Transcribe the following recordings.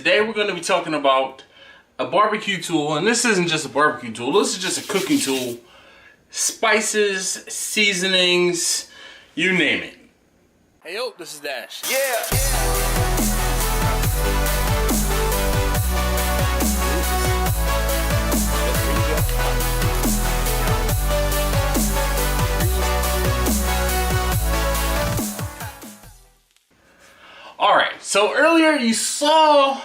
today we're going to be talking about a barbecue tool, and this isn't just a barbecue tool, this is just a cooking tool. Spices, seasonings, you name it. Hey yo, this is Dash. Alright, so earlier you saw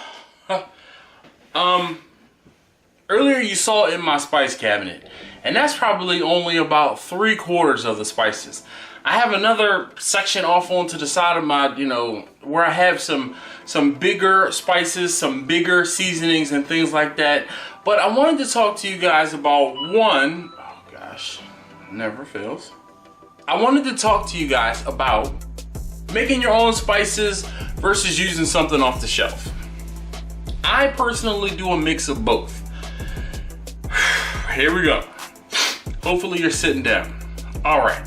in my spice cabinet, and that's probably only about 3/4 of the spices. I have another section off onto the side of my, where I have some bigger spices, some bigger seasonings and things like that. But I wanted to talk to you guys about one, oh gosh, never fails. I wanted to talk to you guys about making your own spices versus using something off the shelf. I personally do a mix of both. Here we go. Hopefully you're sitting down. All right.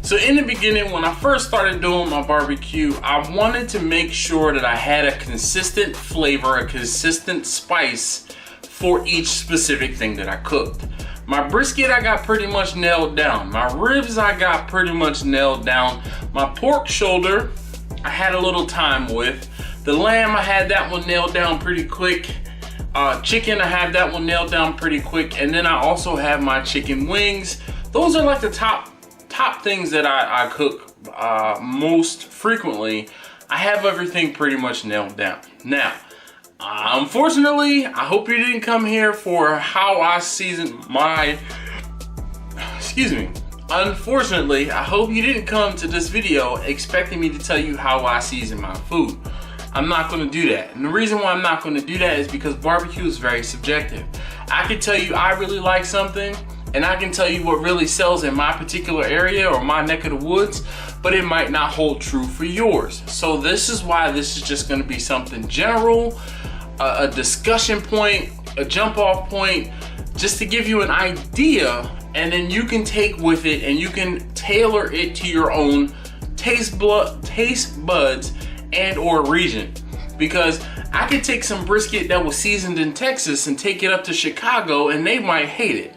So in the beginning, when I first started doing my barbecue, I wanted to make sure that I had a consistent flavor, a consistent spice for each specific thing that I cooked. My brisket, I got pretty much nailed down. My ribs, I got pretty much nailed down. My pork shoulder, I had a little time with. The lamb, I had that one nailed down pretty quick. Chicken, I had that one nailed down pretty quick. And then I also have my chicken wings. Those are like the top things that I cook most frequently. I have everything pretty much nailed down. Now, unfortunately, I hope you didn't come here for how I season my, Unfortunately, I hope you didn't come to this video expecting me to tell you how I season my food. I'm not gonna do that. And the reason why I'm not gonna do that is because barbecue is very subjective. I can tell you I really like something, and I can tell you what really sells in my particular area or my neck of the woods, but it might not hold true for yours. So this is why this is just gonna be something general, a discussion point, a jump off point, just to give you an idea, and then you can take with it and you can tailor it to your own taste buds and or region. Because I could take some brisket that was seasoned in Texas and take it up to Chicago and they might hate it.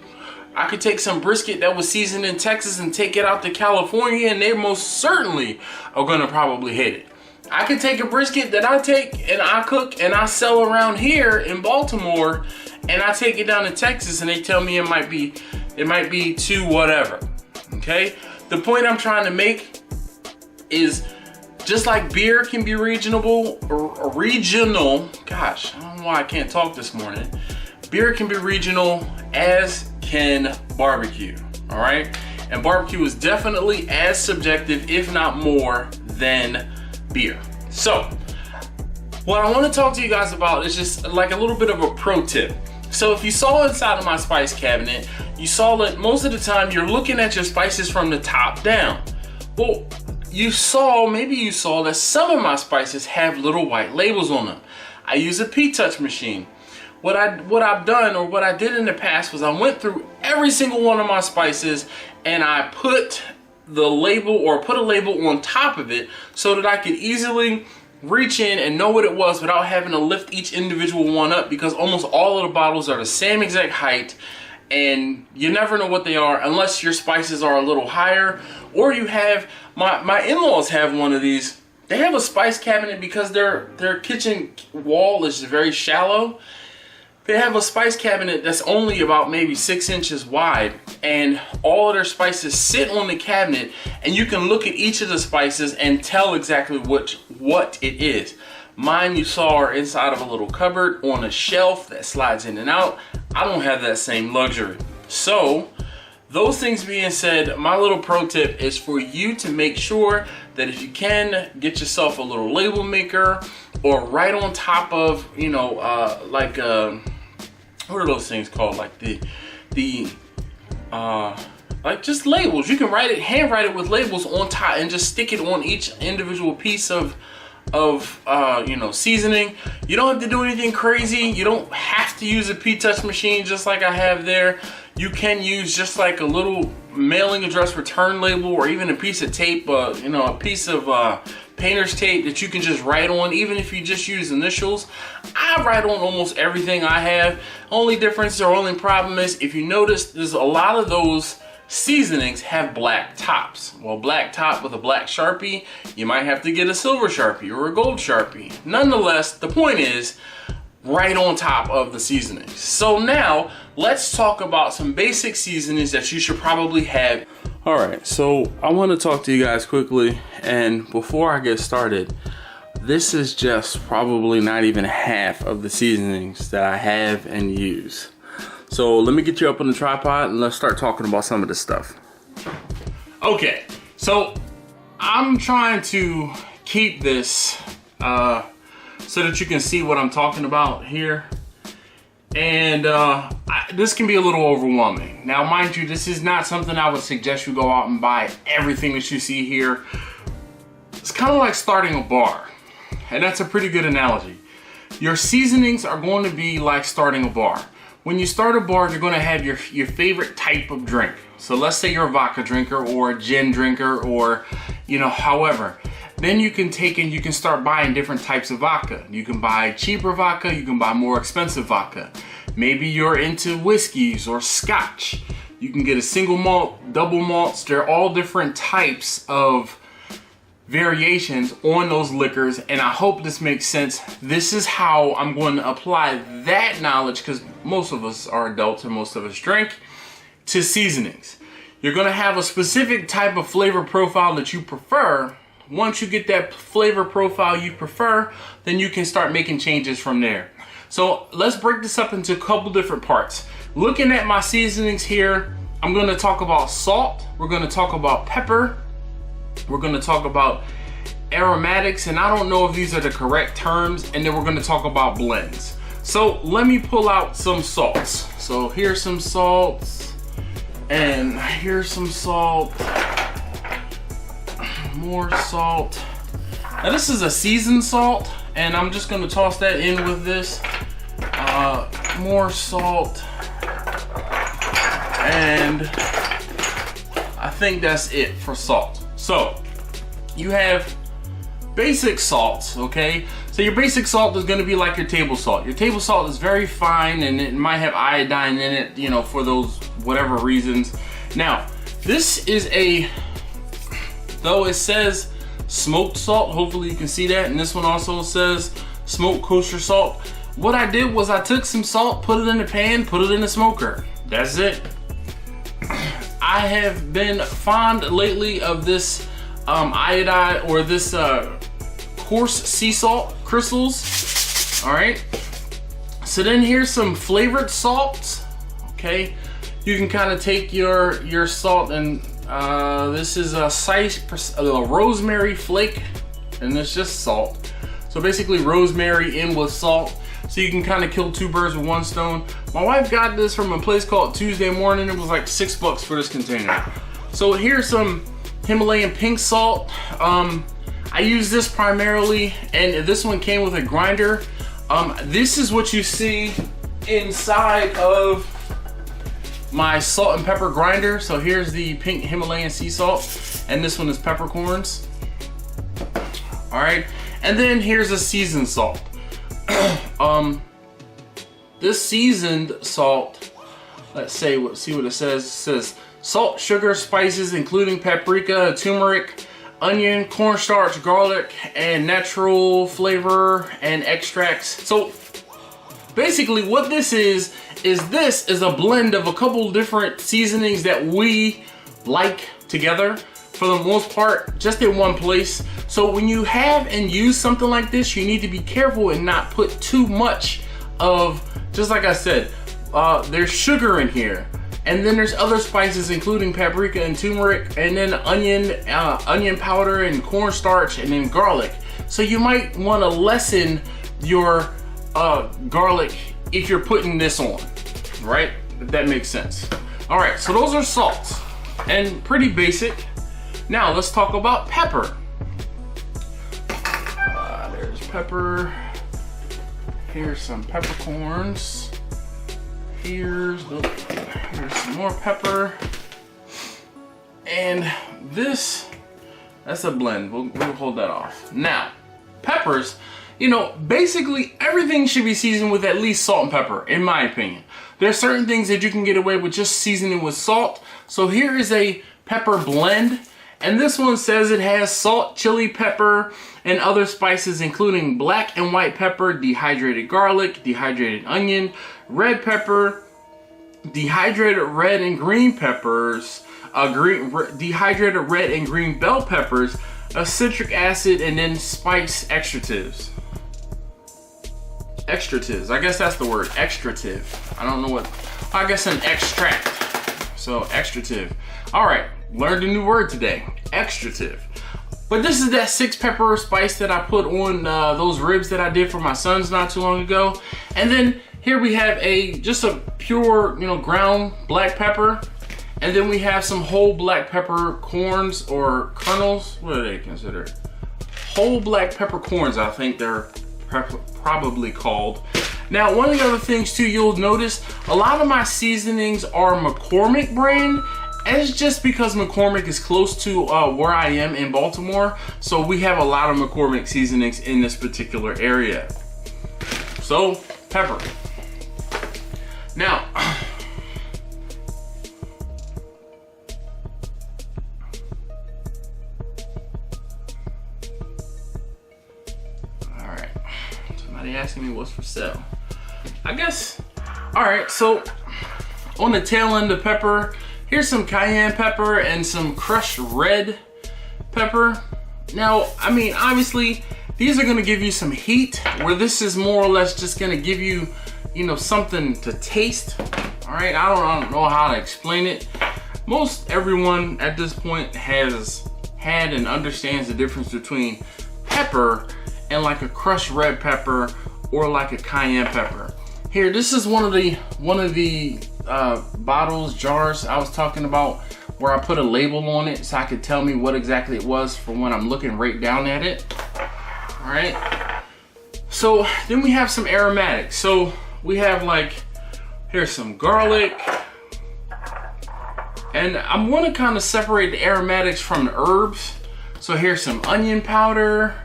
I could take some brisket that was seasoned in Texas and take it out to California and they most certainly are gonna probably hate it. I could take a brisket that I take and I cook and I sell around here in Baltimore, and I take it down to Texas and they tell me it might be too whatever. Okay? The point I'm trying to make is, just like beer can be regional, gosh, I don't know why I can't talk this morning. Beer can be regional, as can barbecue, all right? And barbecue is definitely as subjective, if not more, than beer. So, what I want to talk to you guys about is just like a little bit of a pro tip. So if you saw inside of my spice cabinet, you saw that most of the time you're looking at your spices from the top down. Well, maybe you saw that some of my spices have little white labels on them. I use a P-Touch machine. What I've done, or what I did in the past, was I went through every single one of my spices and I put the label, or put a label on top of it, so that I could easily reach in and know what it was without having to lift each individual one up, because almost all of the bottles are the same exact height and you never know what they are unless your spices are a little higher, or you have, my in-laws have one of these. They have a spice cabinet because their kitchen wall is very shallow. They have a spice cabinet that's only about maybe 6 inches wide, and all of their spices sit on the cabinet, and you can look at each of the spices and tell exactly what it is. Mine, you saw, are inside of a little cupboard on a shelf that slides in and out. I don't have that same luxury. So, those things being said, my little pro tip is for you to make sure that if you can, get yourself a little label maker, or right on top of, what are those things called? Like like just labels. You can handwrite it with labels on top and just stick it on each individual piece of seasoning. You don't have to do anything crazy. You don't have to use a P-Touch machine just like I have there. You can use just like a little mailing address return label, or even a piece of tape, a piece of painter's tape that you can just write on, even if you just use initials. I write on almost everything I have. Only difference or only problem is, if you notice, there's a lot of those seasonings have black tops. Well, black top with a black Sharpie, you might have to get a silver Sharpie or a gold Sharpie. Nonetheless, the point is, right on top of the seasonings. So now, let's talk about some basic seasonings that you should probably have. All right, so I want to talk to you guys quickly, and before I get started, this is just probably not even half of the seasonings that I have and use. So let me get you up on the tripod and let's start talking about some of this stuff. Okay, so I'm trying to keep this so that you can see what I'm talking about here. And this can be a little overwhelming. Now, mind you, this is not something I would suggest you go out and buy everything that you see here. It's kind of like starting a bar, and that's a pretty good analogy. Your seasonings are going to be like starting a bar. When you start a bar, you're going to have your favorite type of drink. So let's say you're a vodka drinker or a gin drinker, or, you know, however. Then you can take and you can start buying different types of vodka. You can buy cheaper vodka, you can buy more expensive vodka. Maybe you're into whiskeys or scotch. You can get a single malt, double malts. They're all different types of variations on those liquors, and I hope this makes sense. This is how I'm going to apply that knowledge, because most of us are adults and most of us drink, to seasonings. You're going to have a specific type of flavor profile that you prefer. Once you get that flavor profile you prefer, then you can start making changes from there. So let's break this up into a couple different parts. Looking at my seasonings here, I'm going to talk about salt, we're going to talk about pepper, we're going to talk about aromatics, and I don't know if these are the correct terms, and then we're going to talk about blends. So let me pull out some salts. So here's some salts, and here's some salt. More salt. Now this is a seasoned salt, and I'm just going to toss that in with this. More salt, and I think that's it for salt. So you have basic salts, okay? So your basic salt is going to be like your table salt. Your table salt is very fine, and it might have iodine in it, you know, for those whatever reasons. Now this is though it says smoked salt, hopefully you can see that, and this one also says smoked kosher salt. What I did was I took some salt, put it in the pan, put it in the smoker. That's it. I have been fond lately of this iodine, or this coarse sea salt crystals. All right. So then here's some flavored salts. Okay, you can kind of take your salt, and this is a rosemary flake, and it's just salt. So basically rosemary in with salt. So you can kind of kill two birds with one stone. My wife got this from a place called Tuesday Morning. It was like $6 for this container. So here's some Himalayan pink salt. I use this primarily, and this one came with a grinder. This is what you see inside of my salt and pepper grinder. So here's the pink Himalayan sea salt, and this one is peppercorns. All right, and then here's a seasoned salt. This seasoned salt, let's see what it says. It says salt, sugar, spices, including paprika, turmeric, onion, cornstarch, garlic, and natural flavor and extracts. So basically what this is a blend of a couple different seasonings that we like together, for the most part, just in one place. So when you have and use something like this, you need to be careful and not put too much of, just like I said, there's sugar in here. And then there's other spices, including paprika and turmeric, and then onion powder and cornstarch, and then garlic. So you might want to lessen your garlic if you're putting this on, right? If that makes sense. All right, so those are salts, and pretty basic. Now let's talk about pepper. There's pepper. Here's some peppercorns. Here's some more pepper. And this That's a blend. We'll hold that off. Now, peppers, you know, basically everything should be seasoned with at least salt and pepper, in my opinion. There are certain things that you can get away with just seasoning with salt. So here is a pepper blend. And this one says it has salt, chili pepper, and other spices including black and white pepper, dehydrated garlic, dehydrated onion, red pepper, dehydrated red and green peppers, dehydrated red and green bell peppers, a citric acid, and then spice extractives. Extractives, I guess that's the word, extractive. I don't know what, I guess an extract. So extractive. All right, learned a new word today, extractive. But this is that 6 pepper spice that I put on those ribs that I did for my sons not too long ago. And then here we have just a pure, you know, ground black pepper. And then we have some whole black pepper corns or kernels. What are they considered? Whole black pepper corns, I think they're probably called. Now, one of the other things too, you'll notice a lot of my seasonings are McCormick brand. And it's just because McCormick is close to where I am in Baltimore. So we have a lot of McCormick seasonings in this particular area. So, pepper. Now, all right, somebody asking me what's for sale. I guess, all right, so on the tail end of pepper, here's some cayenne pepper and some crushed red pepper. Now, I mean, obviously, these are gonna give you some heat, where this is more or less just gonna give you, you know, something to taste. All right, I don't know how to explain it. Most everyone at this point has had and understands the difference between pepper and like a crushed red pepper or like a cayenne pepper. Here, this is one of the bottles, jars I was talking about, where I put a label on it so I could tell me what exactly it was from when I'm looking right down at it. All right. So then we have some aromatics. So we have like, here's some garlic. And I'm gonna kind of separate the aromatics from the herbs. So here's some onion powder.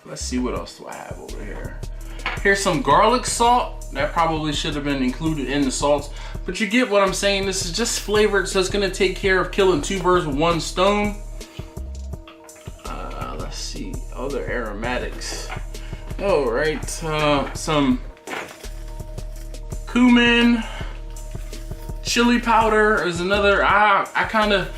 Let's see, what else do I have over here? Here's some garlic salt. That probably should have been included in the salts, but you get what I'm saying. This is just flavored, so it's gonna take care of killing 2 birds with 1 stone. Let's see, other aromatics. All right, some cumin, chili powder is another. I kind of,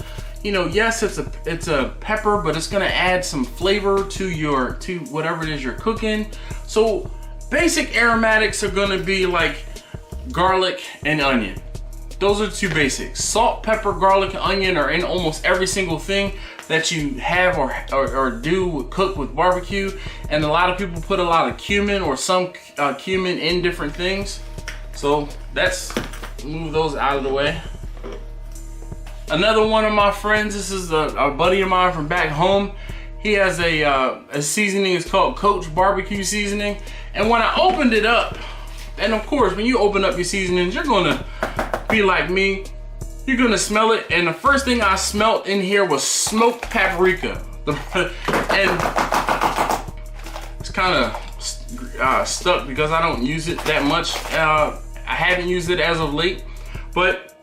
you know, yes, it's a pepper, but it's gonna add some flavor to whatever it is you're cooking. So basic aromatics are gonna be like garlic and onion. Those are 2 basics. Salt, pepper, garlic, and onion are in almost every single thing that you have or do cook with barbecue. And a lot of people put a lot of cumin or some cumin in different things. So let's move those out of the way. Another one of my friends, this is a buddy of mine from back home. He has a seasoning, it's called Coach Barbecue Seasoning. And when I opened it up, and of course, when you open up your seasonings, you're gonna be like me. You're gonna smell it, and the first thing I smelled in here was smoked paprika. And it's kind of stuck because I don't use it that much. I haven't used it as of late, but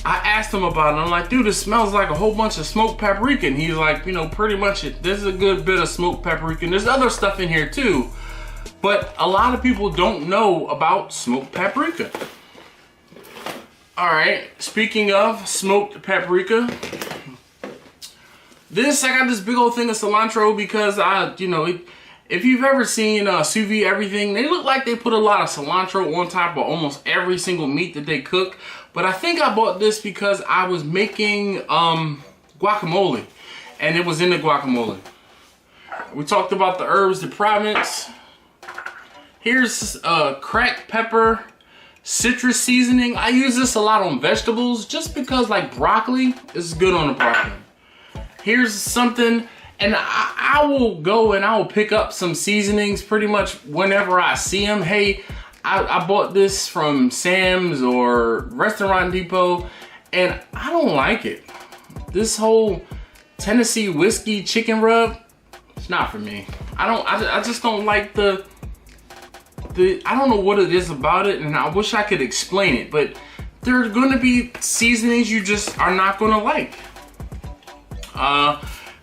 I asked him about it. I'm like, dude, it smells like a whole bunch of smoked paprika. And he's like, you know, pretty much this is a good bit of smoked paprika. And there's other stuff in here too, but a lot of people don't know about smoked paprika. All right, speaking of smoked paprika, I got this big old thing of cilantro because if you've ever seen Sous Vide everything, they look like they put a lot of cilantro on top of almost every single meat that they cook. But I think I bought this because I was making guacamole, and it was in the guacamole. We talked about the herbs de Provence. Here's cracked pepper, citrus seasoning. I use this a lot on vegetables just because, like, broccoli is good on the broccoli. Here's something, and I will go and I will pick up some seasonings pretty much whenever I see them. Hey, I bought this from Sam's or Restaurant Depot, and I don't like it. this whole Tennessee whiskey chicken rub, it's not for me. I just don't like the I don't know what it is about it, and I wish I could explain it, but there are gonna be seasonings you just are not gonna like.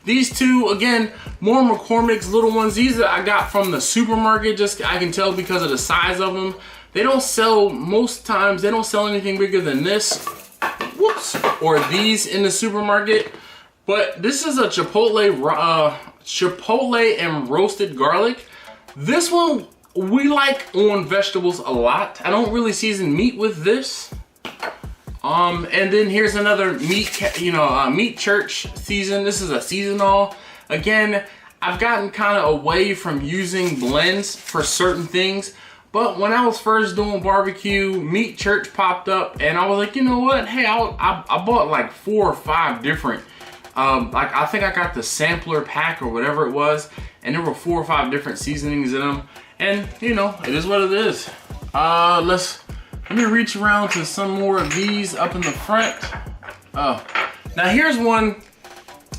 These two, again, more McCormick's little ones. These I got from the supermarket, just I can tell because of the size of them. They don't sell, most times, they don't sell anything bigger than this. Whoops. Or these in the supermarket. But this is a Chipotle and roasted garlic. This one we like on vegetables a lot. I don't really season meat with this. And then here's another meat church season. This is a seasonal. Again, I've gotten kind of away from using blends for certain things. But when I was first doing barbecue, Meat Church popped up, and I was like, you know what? Hey, I bought like 4 or 5 different. Like I think I got the sampler pack or whatever it was, and there were 4 or 5 different seasonings in them. And you know, it is what it is. Let me reach around to some more of these up in the front. Oh, now here's one,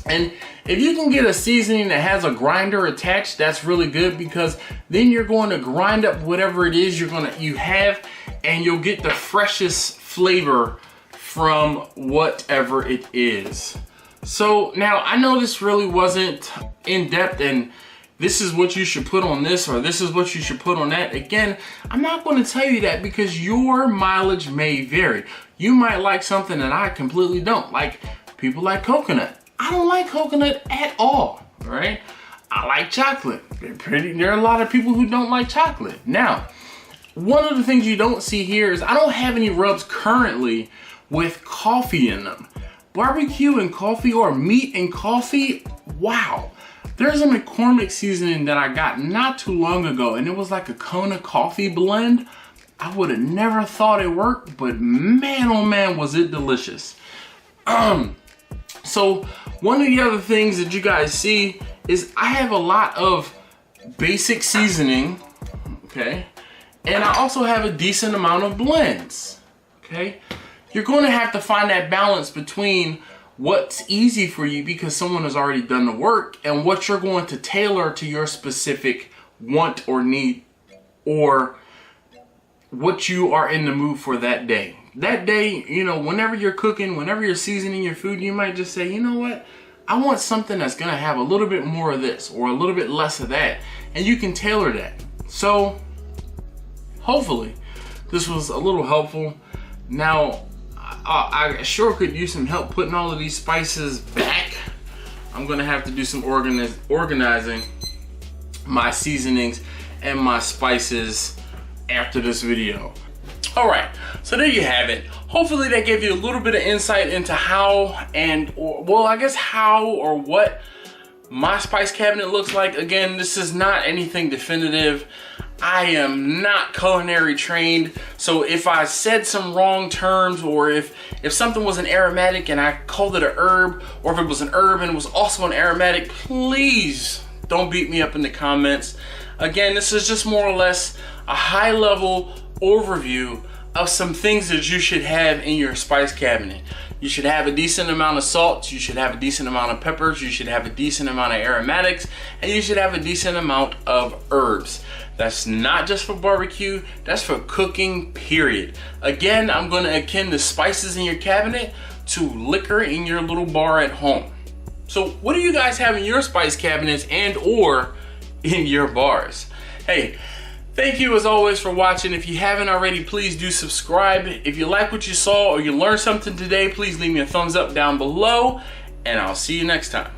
and if you can get a seasoning that has a grinder attached, that's really good, because then you're going to grind up whatever it is you have, and you'll get the freshest flavor from whatever it is. So now I know this really wasn't in depth and this is what you should put on this or this is what you should put on that. Again, I'm not going to tell you that because your mileage may vary. You might like something that I completely don't. Like people like coconut. I don't like coconut at all, right? I like chocolate. There are a lot of people who don't like chocolate. Now, one of the things you don't see here is I don't have any rubs currently with coffee in them. Barbecue and coffee or meat and coffee, wow. There's a McCormick seasoning that I got not too long ago, and it was like a Kona coffee blend. I would have never thought it worked, but man, oh man, was it delicious. So one of the other things that you guys see is I have a lot of basic seasoning, okay? And I also have a decent amount of blends, okay? You're going to have to find that balance between what's easy for you because someone has already done the work and what you're going to tailor to your specific want or need or what you are in the mood for that day. That day, you know, whenever you're cooking, whenever you're seasoning your food, you might just say, you know what? I want something that's going to have a little bit more of this or a little bit less of that. And you can tailor that. So hopefully this was a little helpful. Now, I sure could use some help putting all of these spices back. I'm gonna have to do some organizing my seasonings and my spices after this video. All right, so there you have it. Hopefully that gave you a little bit of insight into how how or what my spice cabinet looks like. Again, this is not anything definitive. I am not culinary trained, so if I said some wrong terms or if something was an aromatic and I called it a herb, or if it was an herb and it was also an aromatic, please don't beat me up in the comments. Again, this is just more or less a high-level overview of some things that you should have in your spice cabinet. You should have a decent amount of salt, you should have a decent amount of peppers, you should have a decent amount of aromatics, and you should have a decent amount of herbs. That's not just for barbecue, that's for cooking, period. Again, I'm going to akin the spices in your cabinet to liquor in your little bar at home. So what do you guys have in your spice cabinets and or in your bars? Hey, thank you as always for watching. If you haven't already, please do subscribe. If you like what you saw or you learned something today, please leave me a thumbs up down below, and I'll see you next time.